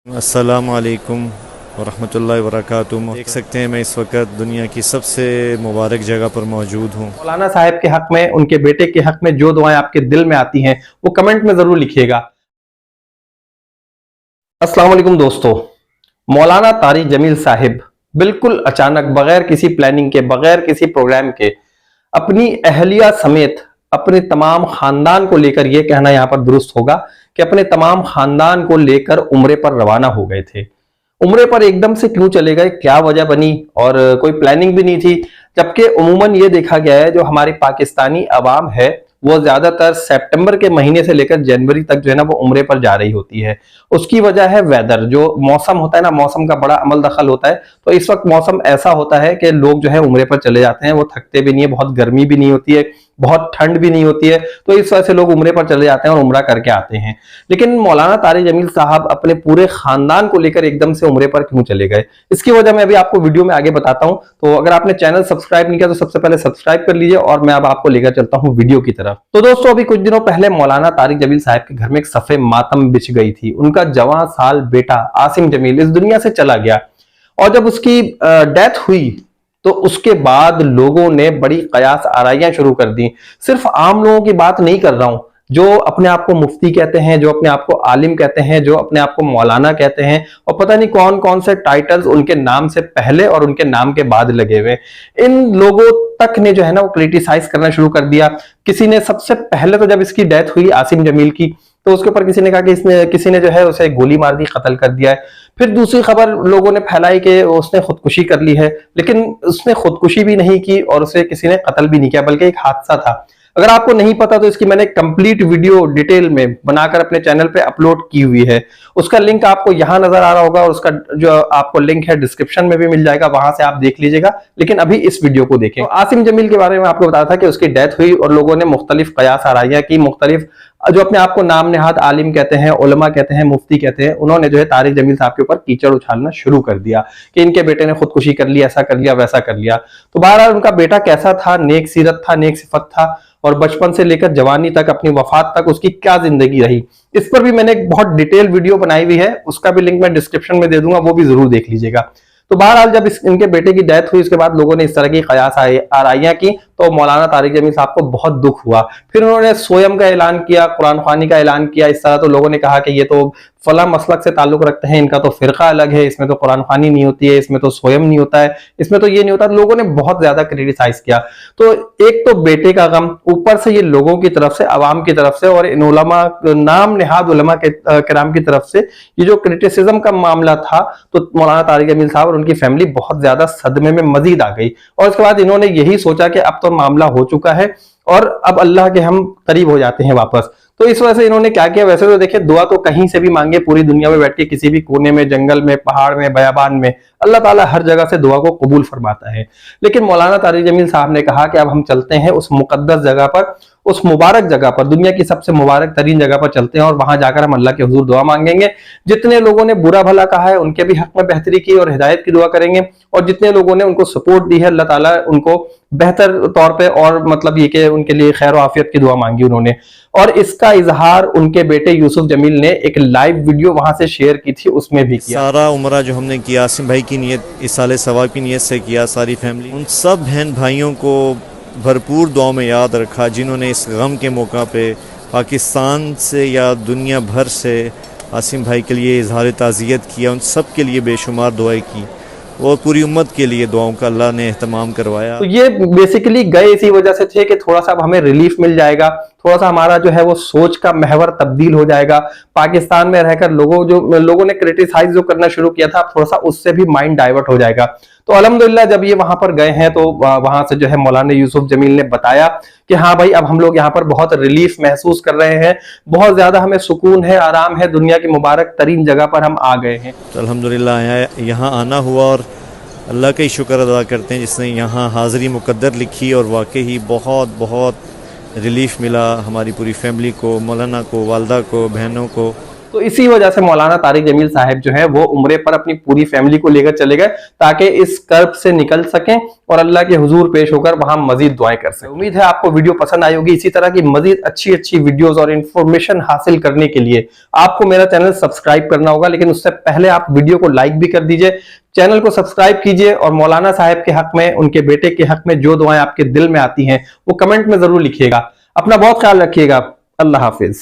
अस्सलामु अलैकुम वरहमतुल्लाहि वबरकातुहू। देख सकते हैं मैं इस वक्त दुनिया की सबसे मुबारक जगह पर मौजूद हूँ। मौलाना साहब के हक में, उनके बेटे के हक में जो दुआएं आपके दिल में आती हैं वो कमेंट में जरूर लिखिएगा। अस्सलाम वालेकुम दोस्तों, मौलाना तारिक जमील साहिब बिल्कुल अचानक, बगैर किसी प्लानिंग के, बगैर किसी प्रोग्राम के, अपनी अहलिया समेत अपने तमाम खानदान को लेकर, यह कहना यहां पर दुरुस्त होगा कि अपने तमाम खानदान को लेकर उम्रे पर रवाना हो गए थे। उम्रे पर एकदम से क्यों चले गए, क्या वजह बनी, और कोई प्लानिंग भी नहीं थी। जबकि उमूमन ये देखा गया है जो हमारी पाकिस्तानी अवाम है वो ज्यादातर सितंबर के महीने से लेकर जनवरी तक जो है ना वो उम्रे पर जा रही होती है। उसकी वजह है वेदर, जो मौसम होता है ना, मौसम का बड़ा अमल दखल होता है। तो इस वक्त मौसम ऐसा होता है कि लोग जो है उम्रे पर चले जाते हैं, वो थकते भी नहीं है, बहुत गर्मी भी नहीं होती है, बहुत ठंड भी नहीं होती है, तो इस वजह से लोग उम्रे पर चले जाते हैं और उम्रा करके आते हैं। लेकिन मौलाना तारिक जमील साहब अपने पूरे खानदान को लेकर एकदम से उम्रे पर क्यों चले गए, इसकी वजह मैं अभी आपको वीडियो में आगे बताता हूं। तो अगर आपने चैनल सब्सक्राइब नहीं किया तो सबसे पहले सब्सक्राइब कर लीजिए और मैं अब आपको लेकर चलता हूं वीडियो की तरफ। तो दोस्तों, अभी कुछ दिनों पहले मौलाना तारिक जमील साहब के घर में एक सफ़े मातम बिछ गई थी। उनका जवां साल बेटा आसिम जमील इस दुनिया से चला गया, और जब उसकी डेथ हुई तो उसके बाद लोगों ने बड़ी कयास आराइयां शुरू कर दी। सिर्फ आम लोगों की बात नहीं कर रहा हूं, जो अपने आप को मुफ्ती कहते हैं, जो अपने आप को आलिम कहते हैं, जो अपने आप को मौलाना कहते हैं, और पता नहीं कौन कौन से टाइटल्स उनके नाम से पहले और उनके नाम के बाद लगे हुए, इन लोगों तक ने जो है ना वो क्रिटिसाइज करना शुरू कर दिया। किसी ने सबसे पहले तो जब इसकी डेथ हुई आसिम जमील की, तो उसके ऊपर किसी ने कहा कि किसी ने जो है उसे गोली मार दी, कत्ल कर दिया है। फिर दूसरी खबर लोगों ने फैलाई कि उसने खुदकुशी कर ली है, लेकिन उसने खुदकुशी भी नहीं की और उसे किसी ने कत्ल भी नहीं किया, बल्कि एक हादसा था। अगर आपको नहीं पता तो इसकी मैंने कंप्लीट वीडियो डिटेल में बनाकर अपने चैनल पे अपलोड की हुई है। उसका लिंक आपको यहां नजर आ रहा होगा और उसका जो आपको लिंक है डिस्क्रिप्शन में भी मिल जाएगा, वहां से आप देख लीजिएगा। लेकिन अभी इस वीडियो को देखें। तो आसिम जमील के बारे में आपको बताया था कि उसकी डेथ हुई और लोगों ने मुख्तलिफ कयास आराइयां की, मुख्तलिफ जो अपने आप को नाम नेहाद आलिम कहते हैं, उलमा कहते हैं, मुफ्ती कहते हैं, उन्होंने जो है तारिक जमील साहब के ऊपर कीचड़ उछालना शुरू कर दिया कि इनके बेटे ने खुदकुशी कर ली, ऐसा कर लिया, वैसा कर लिया। तो बहरहाल उनका बेटा कैसा था, नेक सीरत था, नेक सिफत था, और बचपन से लेकर जवानी तक, अपनी वफात तक उसकी क्या जिंदगी रही, इस पर भी मैंने एक बहुत डिटेल वीडियो बनाई हुई है। उसका भी लिंक मैं डिस्क्रिप्शन में दे दूंगा, वो भी जरूर देख लीजिएगा। तो बहरहाल जब इनके बेटे की डेथ हुई, उसके बाद लोगों ने इस तरह की कयास आराइयां की, तो मौलाना तारिक जमील साहब को बहुत दुख हुआ। फिर उन्होंने सोयम का ऐलान किया, कुरान ख्वानी का ऐलान किया। इस तरह तो लोगों ने कहा कि ये तो फला मसलक से ताल्लुक रखते हैं, इनका तो फिरका अलग है, इसमें तो कुरान ख्वानी नहीं होती है, इसमें तो सोयम नहीं होता है, इसमें तो ये नहीं होता। लोगों ने बहुत ज्यादा क्रिटिसाइज किया। तो एक तो बेटे का गम, ऊपर से ये लोगों की तरफ से, अवाम की तरफ से, और इन उलमा, नाम नेहाद उलमा के किराम की तरफ से ये जो क्रिटिसिज्म का मामला था, तो मौलाना तारिक जमील साहब और उनकी फैमिली बहुत ज्यादा सदमे में मजीद आ गई। और उसके बाद इन्होंने यही सोचा कि अब तो मामला हो चुका है और अब अल्लाह के हम करीब हो जाते हैं वापस। तो इस वजह से इन्होंने क्या किया, वैसे तो देखिए दुआ तो कहीं से भी मांगे, पूरी दुनिया में बैठ के, किसी भी कोने में, जंगल में, पहाड़ में, बयाबान में, अल्लाह ताला हर जगह से दुआ को कबूल फरमाता है। लेकिन मौलाना तारिक जमील साहब ने कहा कि अब हम चलते हैं उस मुकद्दस जगह पर, उस मुबारक जगह पर, दुनिया की सबसे मुबारक तरीन जगह पर चलते हैं और वहां जाकर हम अल्लाह के हुजूर दुआ मांगेंगे। जितने लोगों ने बुरा भला कहा है उनके भी हक में बेहतरी की और हिदायत की दुआ करेंगे, और जितने लोगों ने उनको सपोर्ट दी है, अल्लाह ताला उनको बेहतर तौर पे, और मतलब ये कि उनके लिए खैर आफियत की दुआ मांगी उन्होंने। और इसका इजहार उनके बेटे यूसुफ जमील ने एक लाइव वीडियो वहां से शेयर की थी, उसमें भी किया। सारा उम्रा जो हमने किया आसिम भाई की नीयत, इस साल सवाब की नीयत से किया, सारी फैमिली, उन सब बहन भाइयों को भरपूर दुआओं में याद रखा जिन्होंने इस गम के मौका पे पाकिस्तान से या दुनिया भर से आसिम भाई के लिए इजहार ताज़ियत किया। उन सब के लिए बेशुमार दुआएं की और पूरी उम्मत के लिए दुआओं का अल्लाह ने एहतमाम करवाया। तो ये बेसिकली गए इसी वजह से थे कि थोड़ा सा हमें रिलीफ मिल जाएगा, थोड़ा सा हमारा जो है वो सोच का महवर तब्दील हो जाएगा। पाकिस्तान में रहकर लोगों ने क्रिटिसाइज जो करना शुरू किया था, थोड़ा सा उससे भी माइंड डाइवर्ट हो जाएगा। तो अल्हम्दुलिल्लाह जब ये वहां पर गए हैं तो वहां से जो है मौलाना यूसुफ जमील ने बताया कि हाँ भाई, अब हम लोग यहाँ पर बहुत रिलीफ महसूस कर रहे हैं, बहुत ज्यादा हमें सुकून है, आराम है, दुनिया की मुबारक तरीन जगह पर हम आ गए हैं। तो अल्हम्दुलिल्लाह यहाँ आना हुआ और अल्लाह का ही शुक्र अदा करते हैं जिसने यहाँ हाज़िरी मुकद्दर लिखी, और वाकई ही बहुत बहुत रिलीफ मिला हमारी पूरी फैमिली को, मौलाना को, वालदा को, बहनों को, तो इसी वजह से मौलाना तारिक जमील साहब जो है वो उम्रे पर अपनी पूरी फैमिली को लेकर चले गए ताकि इस कर्ब से निकल सकें और अल्लाह के हुजूर पेश होकर वहां मजीद दुआएं कर सकें। उम्मीद है आपको वीडियो पसंद आई होगी। इसी तरह की मजीद अच्छी अच्छी वीडियोस और इंफॉर्मेशन हासिल करने के लिए आपको मेरा चैनल सब्सक्राइब करना होगा, लेकिन उससे पहले आप वीडियो को लाइक भी कर दीजिए, चैनल को सब्सक्राइब कीजिए और मौलाना साहब के हक में, उनके बेटे के हक में जो दुआएं आपके दिल में आती हैं वो कमेंट में जरूर लिखिएगा। अपना बहुत ख्याल रखिएगा। अल्लाह हाफिज।